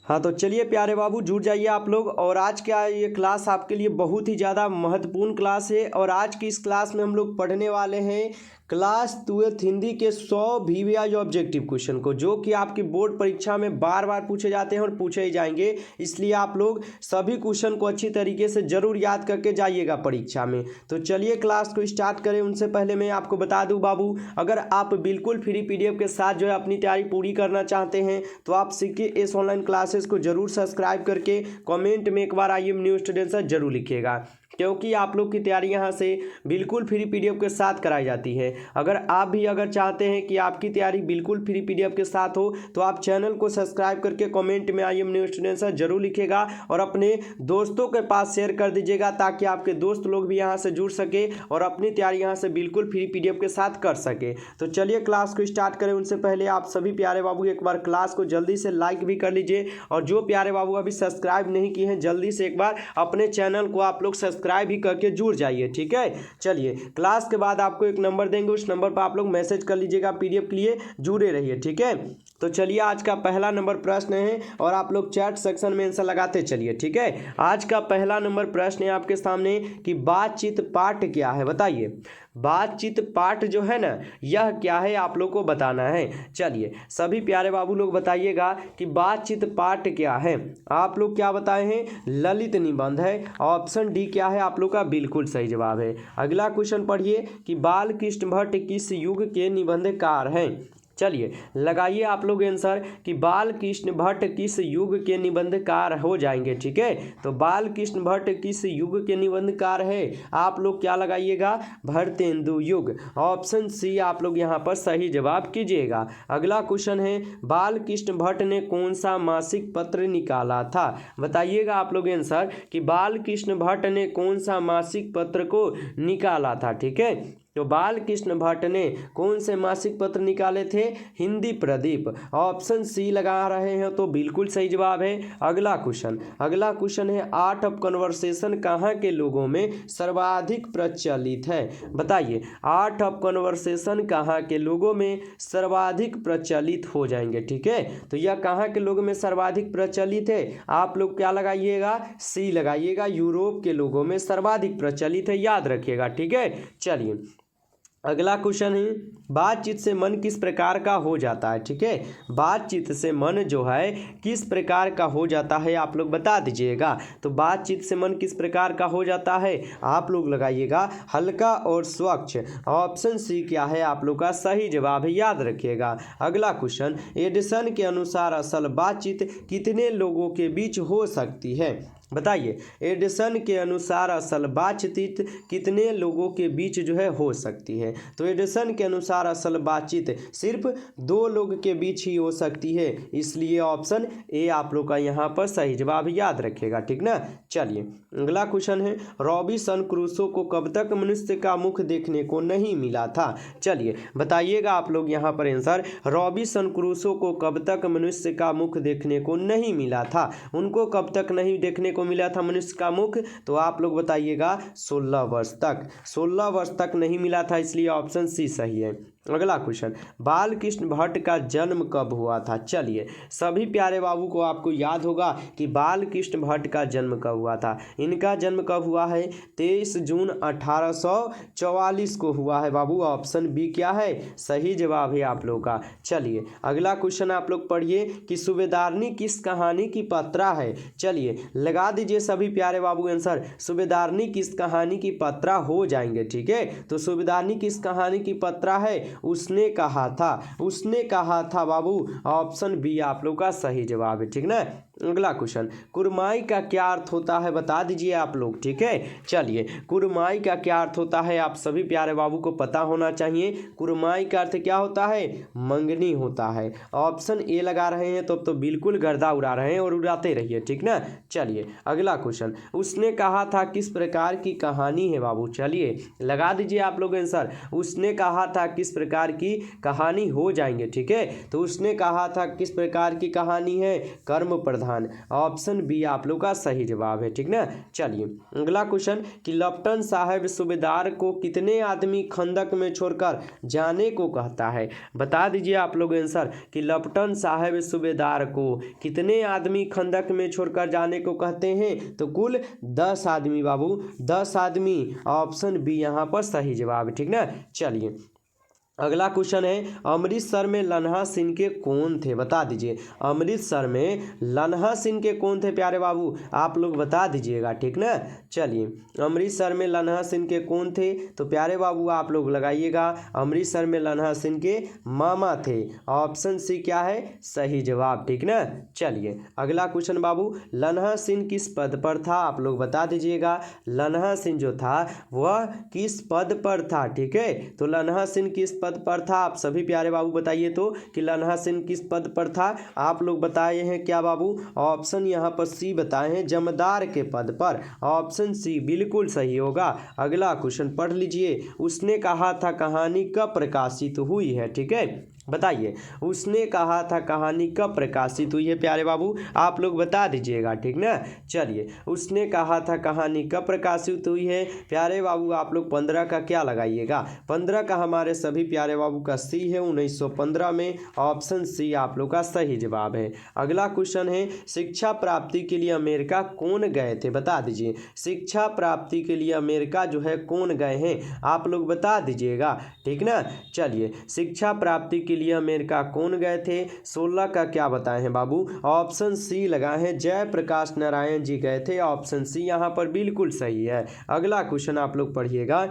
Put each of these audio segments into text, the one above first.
हाँ तो चलिए प्यारे बाबू जुड़ जाइए आप लोग। और आज का ये क्लास आपके लिए बहुत ही ज़्यादा महत्वपूर्ण क्लास है। और आज की इस क्लास में हम लोग पढ़ने वाले हैं क्लास 12 हिंदी के 100 वीवीआई ऑब्जेक्टिव क्वेश्चन को, जो कि आपकी बोर्ड परीक्षा में बार बार पूछे जाते हैं और पूछे ही जाएंगे। इसलिए आप लोग सभी क्वेश्चन को अच्छी तरीके से जरूर याद करके जाइएगा परीक्षा में। तो चलिए क्लास को स्टार्ट करें। उनसे पहले मैं आपको बता दूं बाबू, अगर आप बिल्कुल फ्री पीडीएफ के साथ जो है अपनी तैयारी पूरी करना चाहते हैं तो आप सीखे इस ऑनलाइन क्लासेस को जरूर सब्सक्राइब करके कमेंट में एक बार I am new student sir जरूर लिखिएगा, क्योंकि आप लोग की तैयारी यहाँ से बिल्कुल फ्री पीडीएफ के साथ कराई जाती है। अगर आप भी चाहते हैं कि आपकी तैयारी बिल्कुल फ्री पीडीएफ के साथ हो तो आप चैनल को सब्सक्राइब करके कमेंट में आई एम न्यू स्टूडेंट सर जरूर लिखिएगा और अपने दोस्तों के पास शेयर कर दीजिएगा, ताकि आपके दोस्त लोग भी यहाँ से जुड़ सके और अपनी तैयारी यहाँ से बिल्कुल फ्री पीडीएफ के साथ कर सके। तो चलिए क्लास को स्टार्ट करें। उनसे पहले आप सभी प्यारे बाबू एक बार क्लास को जल्दी से लाइक भी कर लीजिए, और जो प्यारे बाबू अभी सब्सक्राइब नहीं किए हैं जल्दी से एक बार अपने चैनल को आप लोग सब्सक्राइब भी करके जुड़ जाइए, ठीक है। चलिए क्लास के बाद आपको एक नंबर देंगे, उस नंबर पर आप लोग मैसेज कर लीजिएगा पीडीएफ के लिए, जुड़े रहिए, ठीक है। तो चलिए आज का पहला नंबर प्रश्न है और आप लोग चैट सेक्शन में आंसर लगाते चलिए, ठीक है। आज का पहला नंबर प्रश्न है आपके सामने कि बातचीत पाठ क्या है, बताइए। बातचीत पाठ जो है ना यह क्या है आप लोग को बताना है। चलिए सभी प्यारे बाबू लोग बताइएगा कि बातचीत पाठ क्या है। आप लोग क्या बताए हैं, ललित निबंध है। ऑप्शन डी क्या है आप लोग का, बिल्कुल सही जवाब है। अगला क्वेश्चन पढ़िए कि बाल कृष्ण भट्ट किस युग के निबंधकार हैं। चलिए लगाइए आप लोग आंसर कि बाल कृष्ण भट्ट किस युग के निबंधकार हो जाएंगे, ठीक है। तो बाल कृष्ण भट्ट किस युग के निबंधकार है, आप लोग क्या लगाइएगा, भरतेंदु युग। ऑप्शन सी आप लोग यहाँ पर सही जवाब कीजिएगा। अगला क्वेश्चन है बाल कृष्ण भट्ट ने कौन सा मासिक पत्र निकाला था, बताइएगा आप लोग आंसर कि बाल कृष्ण भट्ट ने कौन सा मासिक पत्र को निकाला था, ठीक है। तो बाल कृष्ण भट्ट ने कौन से मासिक पत्र निकाले थे, हिंदी प्रदीप। ऑप्शन सी लगा रहे हैं तो बिल्कुल सही जवाब है। अगला क्वेश्चन है आर्ट ऑफ कन्वर्सेशन कहाँ के लोगों में सर्वाधिक प्रचलित है, बताइए। आर्ट ऑफ कन्वर्सेशन कहाँ के लोगों में सर्वाधिक प्रचलित हो जाएंगे, ठीक है। तो यह कहाँ के लोगों में सर्वाधिक प्रचलित है, आप लोग क्या लगाइएगा, सी लगाइएगा। यूरोप के लोगों में सर्वाधिक प्रचलित है, याद रखिएगा, ठीक है। चलिए अगला क्वेश्चन है बातचीत से मन किस प्रकार का हो जाता है, ठीक है। बातचीत से मन जो है किस प्रकार का हो जाता है आप लोग बता दीजिएगा। तो बातचीत से मन किस प्रकार का हो जाता है, आप लोग लगाइएगा हल्का और स्वच्छ। ऑप्शन सी क्या है आप लोग का सही जवाब है, याद रखिएगा। अगला क्वेश्चन एडिसन के अनुसार असल बातचीत कितने लोगों के बीच हो सकती है, बताइए। एडिसन के अनुसार असल बातचीत कितने लोगों के बीच जो है हो सकती है। तो एडिसन के अनुसार असल बातचीत सिर्फ 2 लोग के बीच ही हो सकती है, इसलिए ऑप्शन ए आप लोग का यहाँ पर सही जवाब, याद रखिएगा, ठीक ना। चलिए अगला क्वेश्चन है रॉबिन्सन क्रूसो को कब तक मनुष्य का मुख देखने को नहीं मिला था। चलिए बताइएगा आप लोग यहाँ पर आंसर, रॉबिन्सन क्रूसो को कब तक मनुष्य का मुख देखने को नहीं मिला था, उनको कब तक नहीं देखने को मिला था मनुष्य का मुख, तो आप लोग बताइएगा 16 वर्ष तक। 16 वर्ष तक नहीं मिला था, इसलिए ऑप्शन सी सही है। अगला क्वेश्चन बाल कृष्ण भट्ट का जन्म कब हुआ था। चलिए सभी प्यारे बाबू को आपको याद होगा कि बाल कृष्ण भट्ट का जन्म कब हुआ था। इनका जन्म कब हुआ है, 23 जून 1844 को हुआ है बाबू। ऑप्शन बी क्या है, सही जवाब है आप लोग का। चलिए अगला क्वेश्चन आप लोग पढ़िए कि सूबेदारनी किस कहानी की पत्रा है। चलिए लगा दीजिए सभी प्यारे बाबू आंसर, सूबेदारनी किस कहानी की पत्रा हो जाएंगे, ठीक है। तो सूबेदारनी किस कहानी की पत्रा है, उसने कहा था बाबू। ऑप्शन बी आप लोग का सही जवाब है, ठीक ना। अगला क्वेश्चन कुरमाई का क्या अर्थ होता है, बता दीजिए आप लोग, ठीक है। चलिए कुरमाई का क्या अर्थ होता है, आप सभी प्यारे बाबू को पता होना चाहिए। कुरमाई का अर्थ क्या होता है, मंगनी होता है। ऑप्शन ए लगा रहे हैं तो बिल्कुल गर्दा उड़ा रहे हैं और उड़ाते रहिए, ठीक ना। चलिए अगला क्वेश्चन उसने कहा था किस प्रकार की कहानी है बाबू। चलिए लगा दीजिए आप लोग आंसर, उसने कहा था किस प्रकार की कहानी हो जाएंगे, ठीक है। तो उसने कहा था किस प्रकार की कहानी है, कर्म प्रधान प्रधान, ऑप्शन बी आप लोग का सही जवाब है, ठीक ना। चलिए अगला क्वेश्चन कि लेफ्टिनेंट साहब सूबेदार को कितने आदमी खंदक में छोड़कर जाने को कहता है। बता दीजिए आप लोग आंसर कि लेफ्टिनेंट साहब सूबेदार को कितने आदमी खंदक में छोड़कर जाने को कहते हैं। तो कुल 10 आदमी बाबू, 10 आदमी, ऑप्शन बी यहाँ पर सही जवाब है, ठीक ना। चलिए अगला क्वेश्चन है अमृतसर में लन्हा सिंह के कौन थे। बता दीजिए अमृतसर में लन्हा सिंह के कौन थे प्यारे बाबू, आप लोग बता दीजिएगा, ठीक ना। चलिए अमृतसर में लन्हा सिंह के कौन थे, तो प्यारे बाबू आप लोग लगाइएगा अमृतसर में लन्हा सिंह के मामा थे, ऑप्शन सी क्या है सही जवाब, ठीक ना। चलिए अगला क्वेश्चन बाबू लन्हा सिंह किस पद पर था, आप लोग बता दीजिएगा लन्हा सिंह जो था वह किस पद पर था, ठीक है। तो लन्हा सिंह किस पद पर था, आप सभी प्यारे बाबू बताइए तो कि लन्हा सिंह किस पद पर था। आप लोग बताए हैं क्या बाबू, ऑप्शन यहाँ पर सी बताए हैं जमींदार के पद पर, ऑप्शन सी बिल्कुल सही होगा। अगला क्वेश्चन पढ़ लीजिए उसने कहा था कहानी कब प्रकाशित हुई है, ठीक है। बताइए उसने कहा था कहानी कब प्रकाशित हुई है प्यारे बाबू, आप लोग बता दीजिएगा, ठीक ना। चलिए उसने कहा था कहानी कब प्रकाशित हुई है प्यारे बाबू, आप लोग 15 का क्या लगाइएगा, 15 का हमारे सभी प्यारे बाबू का सी है 1915 में, ऑप्शन सी आप लोग का सही जवाब है। अगला क्वेश्चन है शिक्षा प्राप्ति के लिए अमेरिका कौन गए थे। बता दीजिए शिक्षा प्राप्ति के लिए अमेरिका जो है कौन गए हैं, आप लोग बता दीजिएगा, ठीक ना। चलिए शिक्षा प्राप्ति के लिए अमेरिका कौन गए थे, 16 का क्या बताए हैं बाबू, ऑप्शन सी लगाए हैं जयप्रकाश नारायण जी गए थे, ऑप्शन सी यहाँ पर बिल्कुल सही है। अगला क्वेश्चन आप लोग पढ़िएगा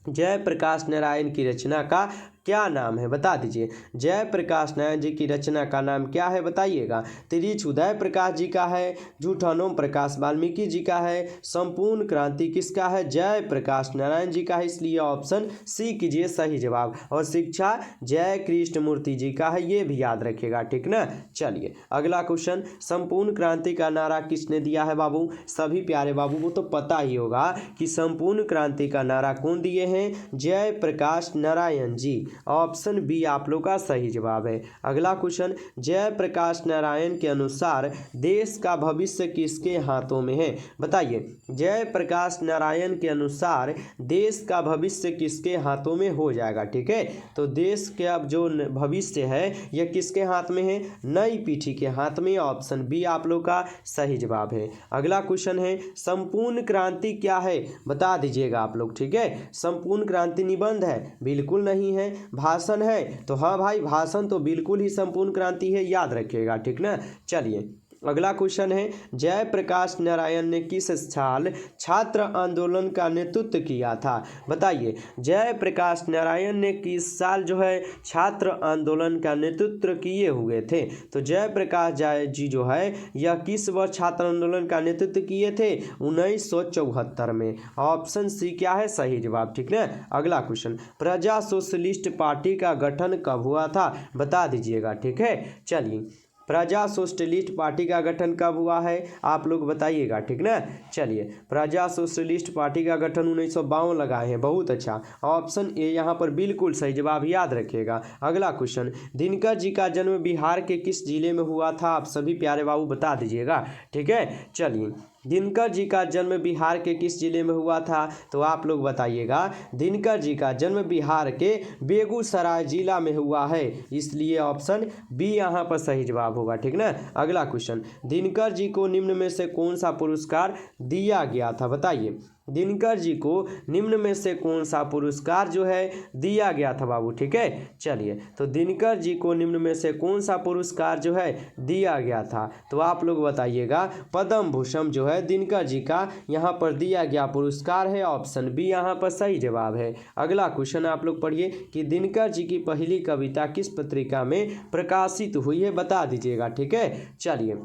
जयप्रकाश नारायण की रचना का क्या नाम है। बता दीजिए जयप्रकाश नारायण जी की रचना का नाम क्या है बताइएगा। तिरिछ उदय प्रकाश जी का है, झूठनों प्रकाश वाल्मीकि जी का है, संपूर्ण क्रांति किसका है, जयप्रकाश नारायण जी का है, इसलिए ऑप्शन सी कीजिए सही जवाब। और शिक्षा जय कृष्णमूर्ति जी का है, ये भी याद रखिएगा, ठीक ना। चलिए अगला क्वेश्चन संपूर्ण क्रांति का नारा किसने दिया है बाबू, सभी प्यारे बाबू को तो पता ही होगा कि संपूर्ण क्रांति का नारा कौन दिए हैं, जयप्रकाश नारायण जी, ऑप्शन बी आप लोग का सही जवाब है। अगला क्वेश्चन जयप्रकाश नारायण के अनुसार देश का भविष्य किसके हाथों में है। बताइए जयप्रकाश नारायण के अनुसार देश का भविष्य किसके हाथों में हो जाएगा, ठीक है। तो देश के अब जो भविष्य है यह किसके हाथ में है, नई पीढ़ी के हाथ में, ऑप्शन बी आप लोग का सही जवाब है। अगला क्वेश्चन है संपूर्ण क्रांति क्या है, बता दीजिएगा आप लोग, ठीक है। संपूर्ण क्रांति निबंध है, बिल्कुल नहीं है। भाषण है, तो हाँ भाई भाषण तो बिल्कुल ही संपूर्ण क्रांति है, याद रखिएगा, ठीक ना। चलिए अगला क्वेश्चन है जयप्रकाश नारायण ने किस साल छात्र आंदोलन का नेतृत्व किया था। बताइए जयप्रकाश नारायण ने किस साल जो है छात्र आंदोलन का नेतृत्व किए हुए थे। तो जयप्रकाश जी जो है यह किस वर्ष छात्र आंदोलन का नेतृत्व किए थे, 1974 में, ऑप्शन सी क्या है सही जवाब, ठीक ना। अगला क्वेश्चन प्रजा सोशलिस्ट पार्टी का गठन कब हुआ था, बता दीजिएगा, ठीक है। चलिए प्रजा सोशलिस्ट पार्टी का गठन कब हुआ है, आप लोग बताइएगा, ठीक ना। चलिए प्रजा सोशलिस्ट पार्टी का गठन 1952 लगाए हैं, बहुत अच्छा, ऑप्शन ए यहाँ पर बिल्कुल सही जवाब, याद रखिएगा। अगला क्वेश्चन दिनकर जी का जन्म बिहार के किस जिले में हुआ था, आप सभी प्यारे बाबू बता दीजिएगा, ठीक है। चलिए दिनकर जी का जन्म बिहार के किस जिले में हुआ था, तो आप लोग बताइएगा दिनकर जी का जन्म बिहार के बेगूसराय जिला में हुआ है, इसलिए ऑप्शन बी यहाँ पर सही जवाब होगा, ठीक ना। अगला क्वेश्चन दिनकर जी को निम्न में से कौन सा पुरस्कार दिया गया था। बताइए दिनकर जी को निम्न में से कौन सा पुरस्कार जो है दिया गया था बाबू, ठीक है। चलिए तो दिनकर जी को निम्न में से कौन सा पुरस्कार जो है दिया गया था, तो आप लोग बताइएगा पद्म भूषण जो है दिनकर जी का यहाँ पर दिया गया पुरस्कार है, ऑप्शन बी यहाँ पर सही जवाब है। अगला क्वेश्चन आप लोग पढ़िए कि दिनकर जी की पहली कविता किस पत्रिका में प्रकाशित हुई है, बता दीजिएगा, ठीक है। चलिए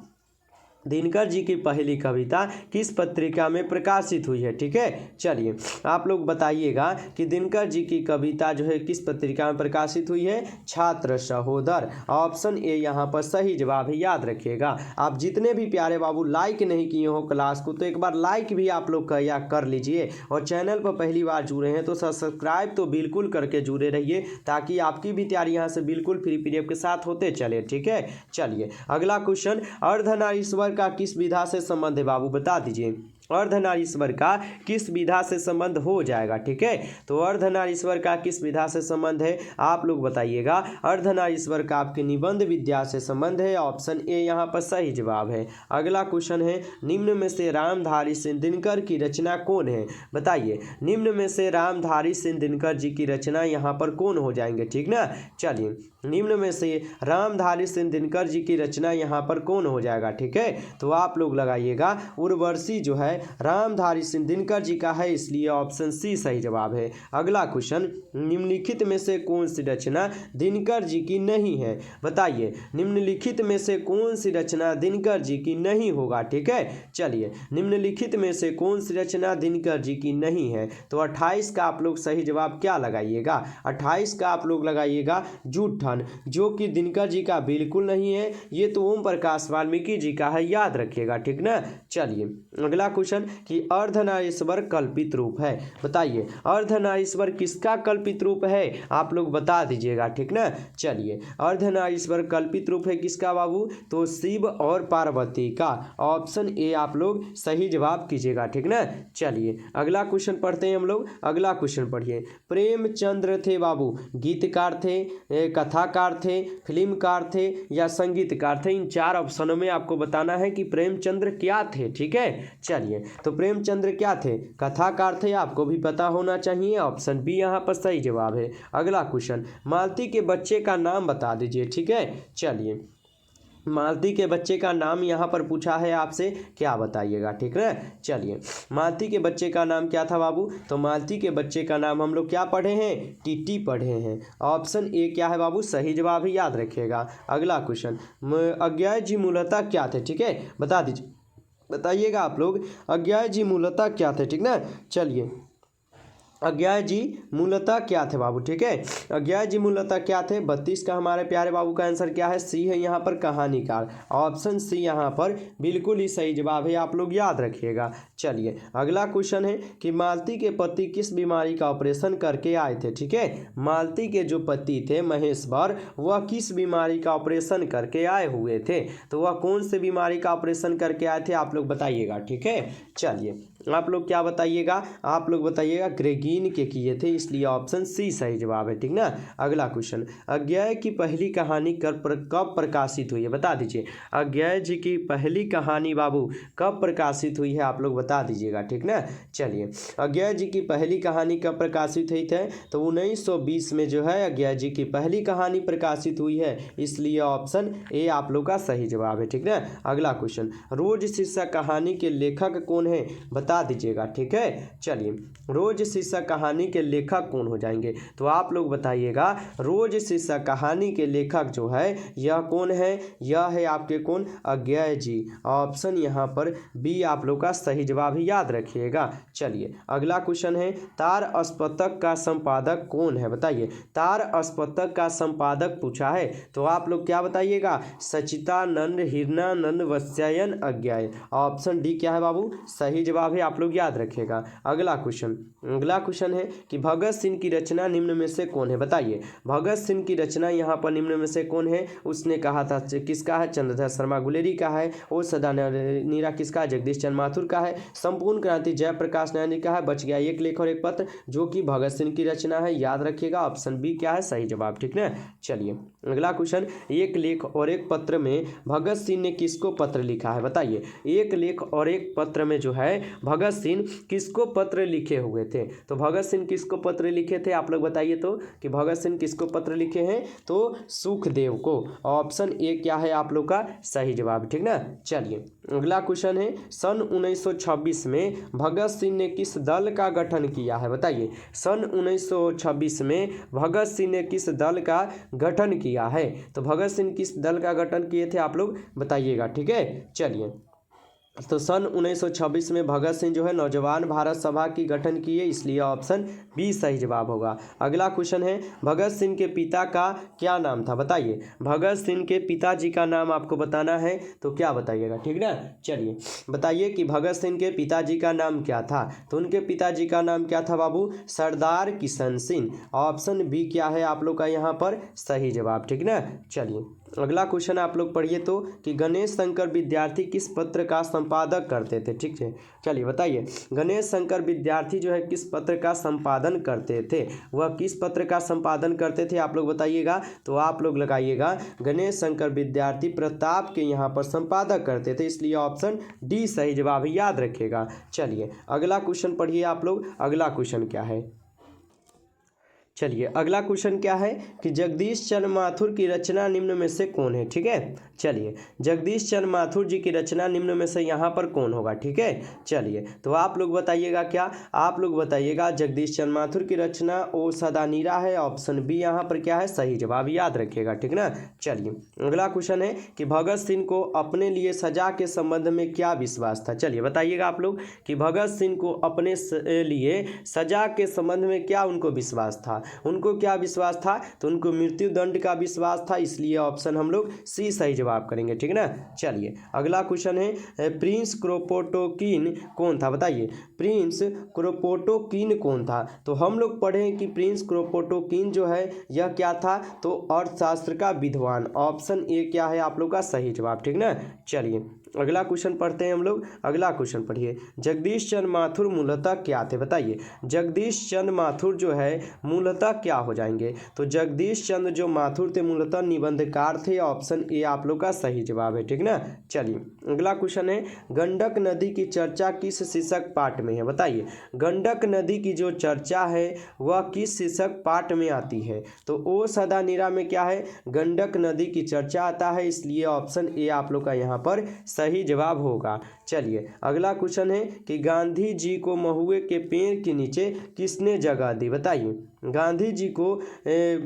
दिनकर जी की पहली कविता किस पत्रिका में प्रकाशित हुई है? ठीक है, चलिए आप लोग बताइएगा कि दिनकर जी की कविता जो है किस पत्रिका में प्रकाशित हुई है? छात्र सहोदर। ऑप्शन ए यहाँ पर सही जवाब है, याद रखिएगा। आप जितने भी प्यारे बाबू लाइक नहीं किए हो क्लास को, तो एक बार लाइक भी आप लोग कर लीजिए, और चैनल पर पहली बार जुड़े हैं तो सब्सक्राइब तो बिल्कुल करके जुड़े रहिए, ताकि आपकी भी तैयारी यहाँ से बिल्कुल फ्री पीडीएफ के साथ होते चले। ठीक है, चलिए अगला क्वेश्चन, अर्धनारीश्वर का किस विधा से संबंध है बाबू, बता दीजिए। अर्धनारीश्वर का किस विधा से संबंध हो जाएगा? ठीक है, तो अर्धनारीश्वर का किस विधा से संबंध है आप लोग बताइएगा। अर्धनारीश्वर का आपके निबंध विद्या से संबंध है। ऑप्शन ए यहाँ पर सही जवाब है। अगला क्वेश्चन है, निम्न में से रामधारी सिंह दिनकर की रचना कौन है? बताइए, निम्न में से रामधारी सिंह दिनकर जी की रचना यहाँ पर कौन हो जाएंगे? ठीक ना, चलिए निम्न में से रामधारी सिंह दिनकर जी की रचना यहाँ पर कौन हो जाएगा? ठीक है, तो आप लोग लगाइएगा, उर्वशी जो है रामधारी सिंह दिनकर जी का है, इसलिए ऑप्शन सी सही जवाब है। अगला क्वेश्चन, निम्नलिखित में से कौन सी रचना दिनकर जी की नहीं है? बताइए, निम्नलिखित में से कौन सी रचना दिनकर जी की नहीं होगा? ठीक है, चलिए निम्नलिखित में से कौन सी रचना दिनकर जी की नहीं है? तो 28 का आप लोग सही जवाब क्या लगाइएगा? 28 का आप लोग लगाइएगा जूठन, जो कि दिनकर जी का बिल्कुल नहीं है, ये तो ओम प्रकाश वाल्मीकि जी का है, याद रखिएगा। ठीक ना, चलिए अगला क्वेश्चन कि अर्धनारीश्वर कल्पित रूप है। बताइए, अर्धनारीश्वर किसका कल्पित रूप है? आप लोग बता दीजिएगा। ठीक ना, चलिए अर्धनारीश्वर कल्पित रूप है किसका बाबू? तो शिव और पार्वती का। ऑप्शन ए आप लोग सही जवाब कीजिएगा। ठीक ना, चलिए अगला क्वेश्चन पढ़ते हैं हम लोग। अगला क्वेश्चन पढ़िए, प्रेमचंद्र थे बाबू गीतकार थे, कथाकार थे, फिल्मकार थे या संगीतकार थे? इन चार ऑप्शनों में आपको बताना है कि प्रेमचंद्र क्या थे। ठीक है, चलिए तो प्रेमचंद्र क्या थे? कथाकार थे, आपको भी पता होना चाहिए। ऑप्शन बी यहाँ पर सही जवाब है। अगला क्वेश्चन, मालती के बच्चे का नाम बता दीजिए। ठीक है, चलिए मालती के बच्चे का नाम यहाँ पर पूछा है आपसे, क्या बताइएगा? ठीक है, चलिए मालती के बच्चे का नाम क्या था बाबू? तो मालती के बच्चे का नाम हम लोग क्या पढ़े हैं? टीटी पढ़े हैं। ऑप्शन ए क्या है बाबू? सही जवाब ही, याद रखिएगा। अगला क्वेश्चन, अज्ञाय जी मूलतः क्या थे? ठीक है, बता दीजिए, बताइएगा आप लोग, अज्ञाय जी मूलतः क्या थे? ठीक ना, चलिए अज्ञाय जी मूलतः क्या थे बाबू? ठीक है, अज्ञाय जी मूलतः क्या थे? 32 का हमारे प्यारे बाबू का आंसर क्या है? सी है यहाँ पर, कहानीकार। ऑप्शन सी यहाँ पर बिल्कुल ही सही जवाब है, आप लोग याद रखिएगा। चलिए अगला क्वेश्चन है कि मालती के पति किस बीमारी का ऑपरेशन करके आए थे? ठीक है, मालती के जो पति थे महेश्वर, वह किस बीमारी का ऑपरेशन करके आए हुए थे? तो वह कौन से बीमारी का ऑपरेशन करके आए थे आप लोग बताइएगा। ठीक है, चलिए आप लोग क्या बताइएगा? आप लोग बताइएगा ग्रेगिन के किए थे, इसलिए ऑप्शन सी सही जवाब है। ठीक ना, अगला क्वेश्चन, अज्ञाय की पहली कहानी कब प्रकाशित हुई है? बता दीजिए, अज्ञाय जी की पहली कहानी बाबू कब प्रकाशित हुई है? आप लोग बता दीजिएगा। ठीक ना, चलिए अज्ञाय जी की पहली कहानी कब प्रकाशित हुई थे? तो 1920 में जो है अज्ञाय जी की पहली कहानी प्रकाशित हुई है, इसलिए ऑप्शन ए आप लोग का सही जवाब है। ठीक ना, अगला क्वेश्चन, रोज शीर्षक कहानी के लेखक कौन है? बता दीजिएगा। ठीक है, चलिए रोज शीर्षक कहानी के लेखक कौन हो जाएंगे? तो आप लोग बताइएगा, रोज शीर्षक कहानी के लेखक जो है यह कौन है? यह है आपके कौन? अज्ञाय जी। ऑप्शन यहाँ पर बी आप लोग का सही जवाब ही, याद रखिएगा। चलिए अगला क्वेश्चन है, तार अस्पतक का संपादक कौन है? बताइए, तार अस्पतक का संपादक पूछा है, तो आप लोग क्या बताइएगा? सचितानंद हिरणानंद वत्स्यायन अज्ञाय। ऑप्शन डी क्या है बाबू? सही जवाब है, आप लोग याद रखिएगा। अगला क्वेश्चन है कि भगत सिंह की रचना निम्न में से कौन है? बताइए, भगत सिंह की रचना यहाँ पर निम्न में से कौन है? उसने कहा था किसका है? चंद्रधर शर्मा गुलेरी का है। ओ सदा नीरा किसका है? जगदीश चंद्र माथुर का है। संपूर्ण क्रांति जयप्रकाश नारायण का है। बच गया एक लेख और एक पत्र, जो कि भगत सिंह की रचना है, याद रखिएगा। ऑप्शन बी क्या है? सही जवाब। ठीक ना, चलिए अगला क्वेश्चन, एक लेख और एक पत्र में भगत सिंह ने किसको पत्र लिखा है? बताइए, एक लेख और एक पत्र में जो है भगत सिंह किसको पत्र लिखे हुए थे? तो भगत सिंह किसको पत्र लिखे थे? आप लोग बताइए तो, कि भगत सिंह किसको पत्र लिखे हैं? तो सुखदेव को। ऑप्शन ए क्या है आप लोग का? सही जवाब। ठीक ना, चलिए अगला क्वेश्चन है, सन 1926 में भगत सिंह ने किस दल का गठन किया है? बताइए, सन 1926 में भगत सिंह ने किस दल का गठन किया है? तो भगत सिंह किस दल का गठन किए थे? आप लोग बताइएगा। ठीक है, चलिए तो सन 1926 में भगत सिंह जो है नौजवान भारत सभा की गठन किए, इसलिए ऑप्शन बी सही जवाब होगा। अगला क्वेश्चन है, भगत सिंह के पिता का क्या नाम था, बताइए। भगत सिंह के पिताजी का नाम आपको बताना है, तो क्या बताइएगा, ठीक ना। चलिए बताइए कि भगत सिंह के पिताजी का नाम क्या था। तो उनके पिताजी का नाम क्या था बाबू, सरदार किशन सिंह। ऑप्शन बी क्या है आप लोग का यहाँ पर सही जवाब, ठीक ना। चलिए अगला क्वेश्चन आप लोग पढ़िए तो कि गणेश शंकर विद्यार्थी किस पत्र का संपादक करते थे, ठीक है। चलिए बताइए, गणेश शंकर विद्यार्थी जो है किस पत्र का संपादन करते थे, वह किस पत्र का संपादन करते थे आप लोग बताइएगा। तो आप लोग लगाइएगा गणेश शंकर विद्यार्थी प्रताप के यहाँ पर संपादक करते थे, इसलिए ऑप्शन डी सही जवाब है, याद रखिएगा। चलिए अगला क्वेश्चन पढ़िए आप लोग। अगला क्वेश्चन क्या है, चलिए अगला क्वेश्चन क्या है कि जगदीश चंद्र माथुर की रचना निम्न में से कौन है, ठीक है। चलिए जगदीश चंद्र माथुर जी की रचना निम्न में से यहाँ पर कौन होगा, ठीक है। चलिए तो आप लोग बताइएगा, क्या आप लोग बताइएगा जगदीश चंद्र माथुर की रचना ओ सदा नीरा है। ऑप्शन बी यहाँ पर क्या है सही जवाब, याद रखिएगा, ठीक ना। चलिए अगला क्वेश्चन है कि भगत सिंह को अपने लिए सजा के संबंध में क्या विश्वास था। चलिए बताइएगा आप लोग कि भगत सिंह को अपने लिए सजा के संबंध में क्या उनको विश्वास था। उनको क्या विश्वास था, तो उनको मृत्यु दंड का विश्वास था, इसलिए ऑप्शन हम लोग सी सही जवाब करेंगे, ठीक ना। चलिए अगला क्वेश्चन है, प्रिंस क्रोपोटोकिन कौन था, बताइए। प्रिंस क्रोपोटोकिन कौन था। तो हम लोग पढ़े कि प्रिंस क्रोपोटोकिन जो है यह क्या था, तो अर्थशास्त्र का विद्वान। ऑप्शन ए क्या है आप लोग का सही जवाब, ठीक ना। चलिए अगला क्वेश्चन पढ़ते हैं हम लोग। अगला क्वेश्चन पढ़िए, जगदीश चंद्र माथुर मूलतः क्या थे, बताइए। जगदीश चंद्र माथुर जो है मूलतः क्या हो जाएंगे। तो जगदीश चंद्र जो माथुर थे मूलतः निबंधकार थे। ऑप्शन ए आप लोग का सही जवाब है, ठीक ना। चलिए अगला क्वेश्चन है, गंडक नदी की चर्चा किस शीर्षक पाठ में है, बताइए। गंडक नदी की जो चर्चा है वह किस शीर्षक पाठ में आती है। तो ओ सदा नीरा में क्या है, गंडक नदी की चर्चा आता है, इसलिए ऑप्शन ए आप लोग का यहाँ पर सही जवाब होगा। चलिए अगला क्वेश्चन है कि गांधी जी को महुए के पेड़ के नीचे किसने जगह दी, बताइए। गांधी जी को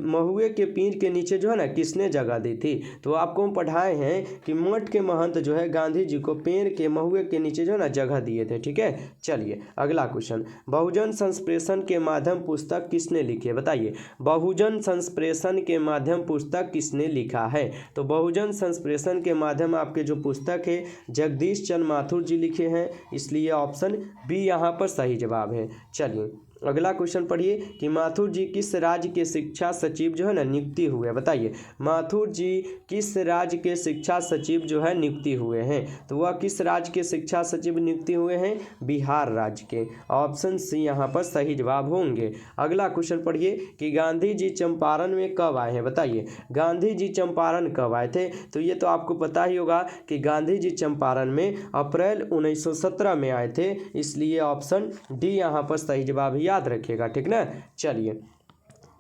महुए के पेड़ के नीचे जो है ना किसने जगह दी थी। तो आपको हम पढ़ाए हैं कि मठ के महंत जो है गांधी जी को पेड़ के महुए के नीचे जो है ना जगह दिए थे, ठीक है। चलिए अगला क्वेश्चन, बहुजन संप्रेषण के माध्यम पुस्तक किसने लिखी है, बताइए। बहुजन संप्रेषण के माध्यम पुस्तक किसने लिखा है। तो बहुजन संप्रेषण के माध्यम आपके जो पुस्तक है जगदीश चंद्र माथुर जी लिखे हैं, इसलिए ऑप्शन बी यहाँ पर सही जवाब है। चलिए अगला क्वेश्चन पढ़िए कि माथुर जी किस राज्य के शिक्षा सचिव जो है ना नियुक्ति हुए, बताइए। माथुर जी किस राज्य के शिक्षा सचिव जो है नियुक्ति हुए हैं। तो वह किस राज्य के शिक्षा सचिव नियुक्ति हुए हैं, बिहार राज्य के। ऑप्शन सी यहाँ पर सही जवाब होंगे। अगला क्वेश्चन पढ़िए कि गांधी जी चंपारण में कब आए हैं, बताइए। गांधी जी चंपारण कब आए थे। तो ये तो आपको पता ही होगा कि गांधी जी चंपारण में अप्रैल 1917 में आए थे, इसलिए ऑप्शन डी यहाँ पर सही जवाब है, याद रखिएगा, ठीक ना। चलिए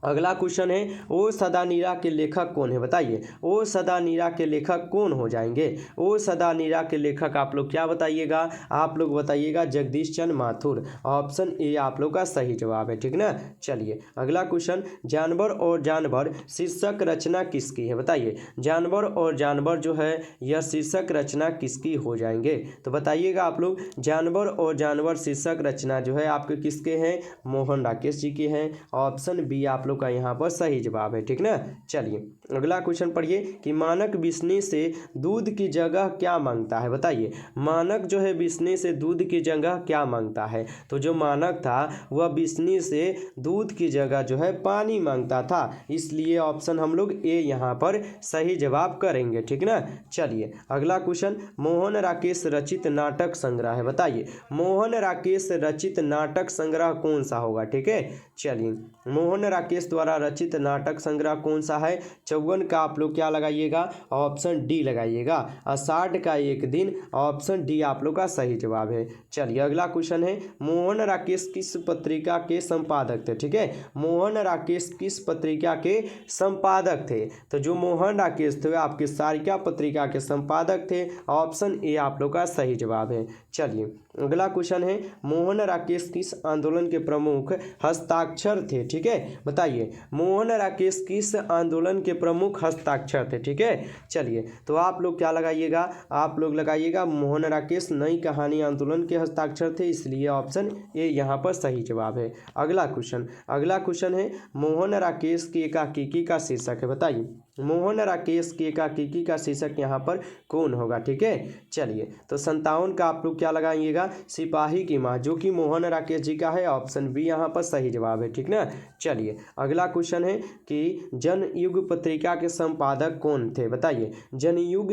अगला क्वेश्चन है, ओ सदा नीरा के लेखक कौन है, बताइए। ओ सदा नीरा के लेखक कौन हो जाएंगे। ओ सदा नीरा के लेखक आप लोग क्या बताइएगा, आप लोग बताइएगा जगदीश चंद्र माथुर। ऑप्शन ए आप लोग का सही जवाब है, ठीक ना। चलिए अगला क्वेश्चन, जानवर और जानवर शीर्षक रचना किसकी है, बताइए। जानवर और जानवर जो है यह शीर्षक रचना किसकी हो जाएंगे। तो बताइएगा आप लोग, जानवर और जानवर शीर्षक रचना जो है आपके किसके हैं, मोहन राकेश जी के हैं। ऑप्शन बी आप लोग का यहाँ पर सही जवाब है, ठीक ना। चलिए अगला क्वेश्चन पढ़िए कि मानक बिस्नी से दूध की जगह क्या मांगता है, बताइए। मानक जो है बिस्नी से दूध की जगह क्या मांगता है। तो जो मानक था वह बिस्नी से दूध की जगह जो है पानी मांगता था, इसलिए ऑप्शन हम लोग ए यहाँ पर सही जवाब करेंगे, ठीक ना। चलिए अगला क्वेश्चन, मोहन राकेश रचित नाटक संग्रह है, बताइए। मोहन राकेश रचित नाटक संग्रह कौन सा होगा, ठीक है। चलिए मोहन राकेश द्वारा रचित नाटक संग्रह कौन सा है। 54 का आप लोग क्या लगाइएगा, ऑप्शन डी लगाइएगा। 60 का एक दिन, ऑप्शन डी आप लोग का सही जवाब है। चलिए अगला क्वेश्चन है, मोहन राकेश किस पत्रिका के संपादक थे, ठीक है। मोहन राकेश किस पत्रिका के संपादक थे। तो जो मोहन राकेश थे आपके सारिका पत्रिका के संपादक थे। ऑप्शन ए आप लोग का सही जवाब है। चलिए अगला क्वेश्चन है, मोहन राकेश किस आंदोलन के प्रमुख हस्ताक्षर थे, ठीक है, बताइए। बताइए मोहन राकेश किस आंदोलन के प्रमुख हस्ताक्षर थे। ठीक है, चलिए तो आप लोग क्या लगाइएगा, आप लोग लगाइएगा मोहन राकेश नई कहानी आंदोलन के हस्ताक्षर थे, इसलिए ऑप्शन ए यहाँ पर सही जवाब है। अगला क्वेश्चन है मोहन राकेश की एकांकिकी का शीर्षक है। बताइए मोहन राकेश की एकांकिकी का शीर्षक यहाँ पर कौन होगा। ठीक है, चलिए तो 57 का आप लोग क्या लगाइएगा, सिपाही की माँ, जो कि मोहन राकेश जी का है, ऑप्शन बी यहाँ पर सही जवाब है। ठीक ना, चलिए अगला क्वेश्चन है कि जनयुग पत्रिका के संपादक कौन थे। बताइए जनयुग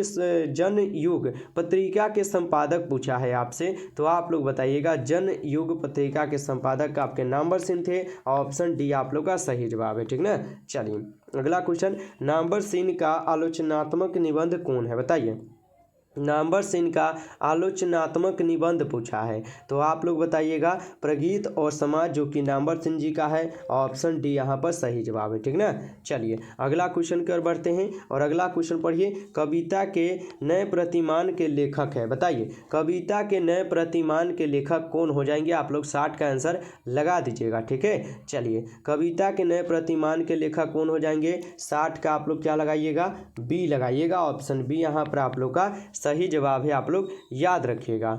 पत्रिका के संपादक पूछा है आपसे, तो आप लोग बताइएगा जनयुग पत्रिका के संपादक आपके नामवर सिंह थे, ऑप्शन डी आप लोग का सही जवाब है। ठीक ना, चलिए अगला क्वेश्चन नामवर सिंह का आलोचनात्मक निबंध कौन है। बताइए नामवर सिंह का आलोचनात्मक निबंध पूछा है, तो आप लोग बताइएगा प्रगीत और समाज, जो कि नामवर सिंह जी का है, ऑप्शन डी यहाँ पर सही जवाब है। ठीक ना, चलिए अगला क्वेश्चन कर बढ़ते हैं और अगला क्वेश्चन पढ़िए कविता के नए प्रतिमान के लेखक है। बताइए कविता के नए प्रतिमान के लेखक कौन हो जाएंगे, आप लोग 60 का आंसर लगा दीजिएगा। ठीक है, चलिए कविता के नए प्रतिमान के लेखक कौन हो जाएंगे, 60 का आप लोग क्या लगाइएगा, बी लगाइएगा, ऑप्शन बी यहाँ पर आप लोग का सही जवाब है, आप लोग याद रखिएगा।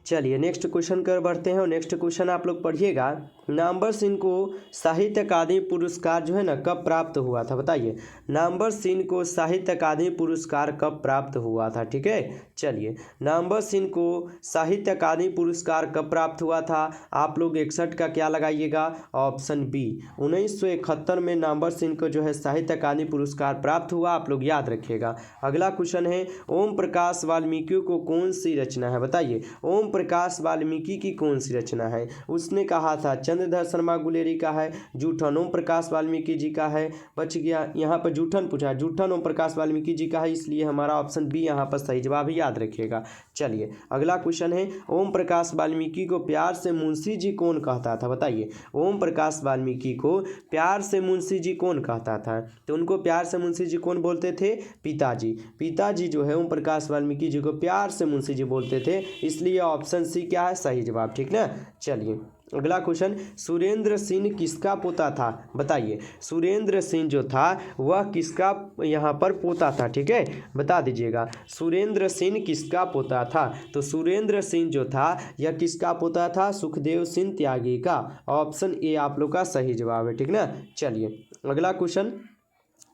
चलिए नेक्स्ट क्वेश्चन कर बढ़ते हैं और नेक्स्ट क्वेश्चन आप लोग पढ़िएगा नामवर सिंह को साहित्य अकादमी पुरस्कार जो है ना कब प्राप्त हुआ था। बताइए नामवर सिंह को साहित्य अकादमी पुरस्कार कब प्राप्त हुआ था। ठीक है, चलिए नामवर सिंह को साहित्य अकादमी पुरस्कार कब प्राप्त हुआ था, आप लोग 61 का क्या लगाइएगा, ऑप्शन बी 1971 में नामवर सिंह को जो है साहित्य अकादमी पुरस्कार प्राप्त हुआ, आप लोग याद रखिएगा। अगला क्वेश्चन है ओम प्रकाश वाल्मीकि को कौन सी रचना है। बताइए ओम प्रकाश वाल्मीकि की कौन सी रचना है, उसने कहा था चंद्रधर शर्मा गुलेरी का है, जूठन ओम प्रकाश वाल्मीकि जी का है, बच गया यहाँ पर जूठन पूछा, जूठन ओम प्रकाश वाल्मीकि जी का है, इसलिए हमारा ऑप्शन बी यहाँ पर सही जवाब है, याद रखिएगा। चलिए अगला क्वेश्चन है ओम प्रकाश वाल्मीकि को प्यार से मुंशी जी कौन कहता था। बताइए ओम प्रकाश वाल्मीकि को प्यार से मुंशी जी कौन कहता था, तो उनको प्यार से मुंशी जी कौन बोलते थे, पिताजी। पिताजी जो है ओम प्रकाश वाल्मीकि जी को प्यार से मुंशी जी बोलते थे, इसलिए ऑप्शन सी क्या है, सही जवाब। ठीक ना, चलिए अगला क्वेश्चन सुरेंद्र सिंह किसका पोता था। बताइए सुरेंद्र सिंह जो था वह किसका यहाँ पर पोता था। ठीक है, बता दीजिएगा सुरेंद्र सिंह किसका पोता था, तो सुरेंद्र सिंह जो था यह किसका पोता था, सुखदेव सिंह त्यागी का, ऑप्शन ए आप लोग का सही जवाब है। ठीक ना, चलिए अगला क्वेश्चन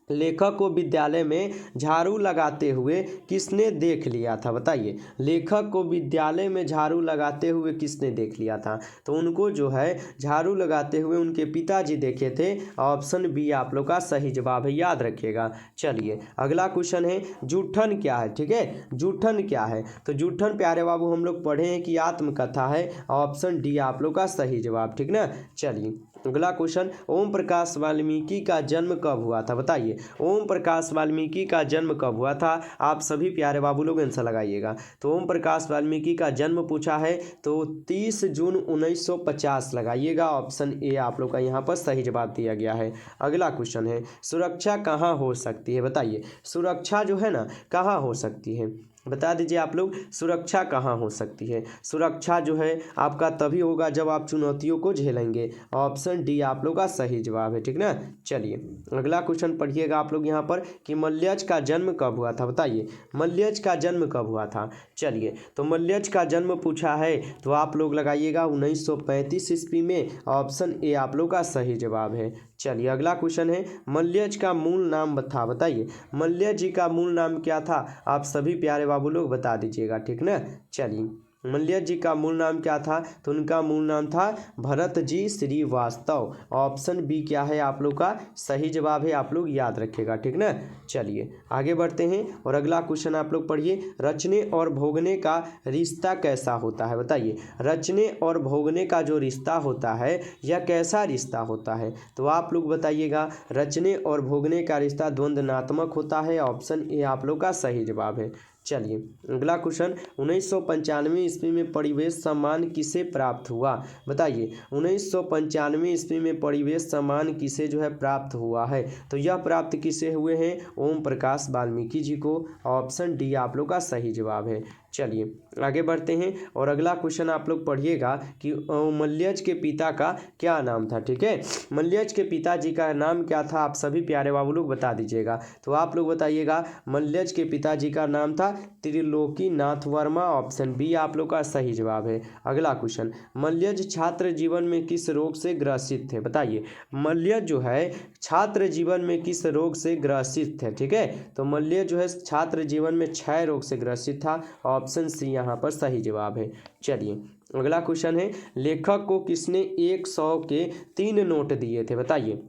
लेखक को विद्यालय में झाड़ू लगाते हुए किसने देख लिया था। बताइए लेखक को विद्यालय में झाड़ू लगाते हुए किसने देख लिया था, तो उनको जो है झाड़ू लगाते हुए उनके पिताजी देखे थे, ऑप्शन बी आप लोग का सही जवाब है, याद रखिएगा। चलिए अगला क्वेश्चन है जूठन क्या है। ठीक है, जूठन क्या है, तो जूठन प्यारे बाबू हम लोग पढ़े हैं कि आत्मकथा है, ऑप्शन डी आप लोग का सही जवाब। ठीक ना, चलिए अगला क्वेश्चन ओम प्रकाश वाल्मीकि का जन्म कब हुआ था। बताइए ओम प्रकाश वाल्मीकि का जन्म कब हुआ था, आप सभी प्यारे बाबू लोग आंसर लगाइएगा। तो ओम प्रकाश वाल्मीकि का जन्म पूछा है तो 30 जून 1950 लगाइएगा, ऑप्शन ए आप लोग का यहाँ पर सही जवाब दिया गया है। अगला क्वेश्चन है सुरक्षा कहाँ हो सकती है। बताइए सुरक्षा जो है ना कहाँ हो सकती है, बता दीजिए आप लोग सुरक्षा कहाँ हो सकती है। सुरक्षा जो है आपका तभी होगा जब आप चुनौतियों को झेलेंगे, ऑप्शन डी आप लोग का सही जवाब है। ठीक ना, चलिए अगला क्वेश्चन पढ़िएगा आप लोग यहाँ पर कि मल्यज का जन्म कब हुआ था। बताइए मल्यज का जन्म कब हुआ था। चलिए तो मल्यज का जन्म पूछा है तो आप लोग लगाइएगा 1935 ईस्वी में, ऑप्शन ए आप लोग का सही जवाब है। चलिए अगला क्वेश्चन है मल्यज का मूल नाम था। बताइए मल्यज जी का मूल नाम क्या था, आप सभी प्यारे बाबू लोग बता दीजिएगा। ठीक ना, चलिए मल्यज जी का मूल नाम क्या था, तो उनका मूल नाम था भरत जी श्रीवास्तव, ऑप्शन बी क्या है आप लोग का सही जवाब है, आप लोग याद रखिएगा। ठीक ना, चलिए आगे बढ़ते हैं और अगला क्वेश्चन आप लोग पढ़िए रचने और भोगने का रिश्ता कैसा होता है। बताइए रचने और भोगने का जो रिश्ता होता है यह कैसा रिश्ता होता है, तो आप लोग बताइएगा रचने और भोगने का रिश्ता द्वंद्वात्मक होता है, ऑप्शन ए आप लोग का सही जवाब है। चलिए अगला क्वेश्चन 1995 ईस्वी में परिवेश सम्मान किसे प्राप्त हुआ। बताइए 1995 ईस्वी में परिवेश सम्मान किसे जो है प्राप्त हुआ है, तो यह प्राप्त किसे हुए हैं, ओम प्रकाश वाल्मीकि जी को, ऑप्शन डी आप लोग का सही जवाब है। चलिए आगे बढ़ते हैं और अगला क्वेश्चन आप लोग पढ़िएगा कि मल्यज के पिता का क्या नाम था। ठीक है, मल्यज के पिताजी का नाम क्या था, आप सभी प्यारे बाबू लोग बता दीजिएगा। तो आप लोग बताइएगा, मल्यज के पिताजी का नाम था त्रिलोकी नाथ वर्मा। ऑप्शन बी आप लोग का सही जवाब है। अगला क्वेश्चन, मल्यज छात्र जीवन में किस रोग से ग्रसित थे, बताइए। मल्यज जो है छात्र जीवन में किस रोग से ग्रसित थे। ठीक है, तो मल्यज जो है छात्र जीवन में क्षय रोग से ग्रसित था। ऑप्शन सी यहाँ पर सही जवाब है। चलिए अगला क्वेश्चन है, लेखक को किसने 100 के 3 नोट दिए थे, बताइए।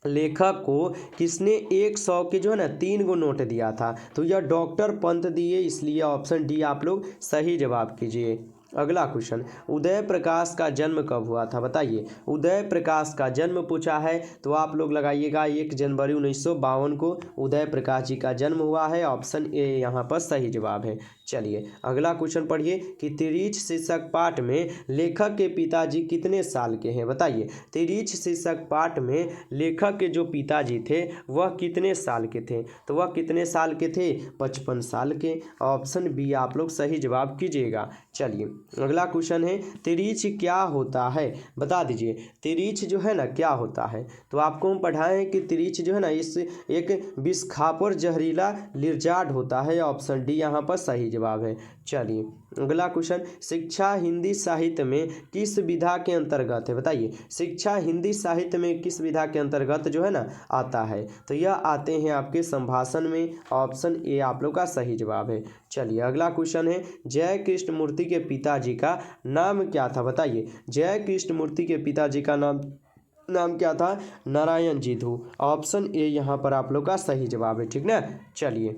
लेखक को किसने 100 के जो है ना 3 गो नोट दिया था, तो यह डॉक्टर पंत दिए, इसलिए ऑप्शन डी आप लोग सही जवाब कीजिए। अगला क्वेश्चन, उदय प्रकाश का जन्म कब हुआ था, बताइए। उदय प्रकाश का जन्म पूछा है तो आप लोग लगाइएगा 1 जनवरी 1952 को उदय प्रकाश जी का जन्म हुआ है। ऑप्शन ए यहाँ पर सही जवाब है। चलिए अगला क्वेश्चन पढ़िए कि तिरीछ शीर्षक पाठ में लेखक के पिताजी कितने साल के हैं, बताइए। तिरीछ शीर्षक पाठ में लेखक के जो पिताजी थे वह कितने साल के थे, तो वह कितने साल के थे, 55 साल के। ऑप्शन बी आप लोग सही जवाब कीजिएगा। चलिए अगला क्वेश्चन है, तिरीछ क्या होता है, बता दीजिए। तिरीछ जो है ना क्या होता है, तो आपको हम पढ़ाए हैं कि तिरीछ जो है ना इस एक विषखापर जहरीला लिरजार्ड होता है। ऑप्शन डी यहाँ पर सही जवाब है। चलिए अगला क्वेश्चन, शिक्षा हिंदी साहित्य में किस विधा के अंतर्गत है, बताइए। शिक्षा हिंदी साहित्य में किस विधा के अंतर्गत जो है ना आता है, तो यह आते हैं आपके संभाषण में। ऑप्शन ए आप लोग का सही जवाब है। चलिए अगला क्वेश्चन है, जय कृष्ण मूर्ति के पिताजी का नाम क्या था, बताइए। जय कृष्ण मूर्ति के पिताजी का नाम क्या था, नारायण जीधू। ऑप्शन ए यहाँ पर आप लोग का सही जवाब है। ठीक ना। चलिए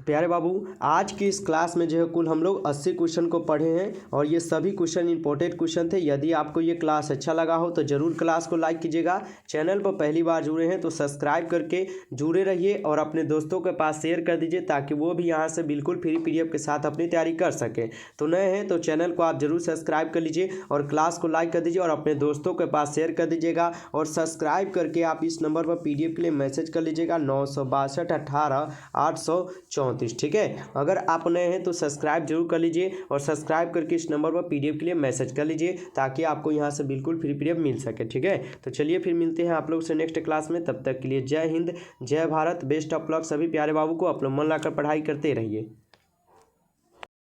प्यारे बाबू, आज की इस क्लास में जो है कुल हम लोग 80 क्वेश्चन को पढ़े हैं और ये सभी क्वेश्चन इंपॉर्टेंट क्वेश्चन थे। यदि आपको ये क्लास अच्छा लगा हो तो ज़रूर क्लास को लाइक कीजिएगा। चैनल पर पहली बार जुड़े हैं तो सब्सक्राइब करके जुड़े रहिए और अपने दोस्तों के पास शेयर कर दीजिए ताकि वो भी यहाँ से बिल्कुल फ्री PDF के साथ अपनी तैयारी कर सकें। तो नए हैं तो चैनल को आप ज़रूर सब्सक्राइब कर लीजिए और क्लास को लाइक कर दीजिए और अपने दोस्तों के पास शेयर कर दीजिएगा। और सब्सक्राइब करके आप इस नंबर पर PDF के लिए मैसेज कर लीजिएगा 962 18 834। ठीक है, अगर आप नए हैं तो सब्सक्राइब जरूर कर लीजिए और सब्सक्राइब करके इस नंबर पर PDF के लिए मैसेज कर लीजिए ताकि आपको यहाँ से बिल्कुल फ्री PDF मिल सके। ठीक है, तो चलिए फिर मिलते हैं आप लोग से नेक्स्ट क्लास में। तब तक के लिए जय हिंद, जय भारत, बेस्ट ऑफ लक। सभी प्यारे बाबू को आप लोग मन लाकर पढ़ाई करते रहिए।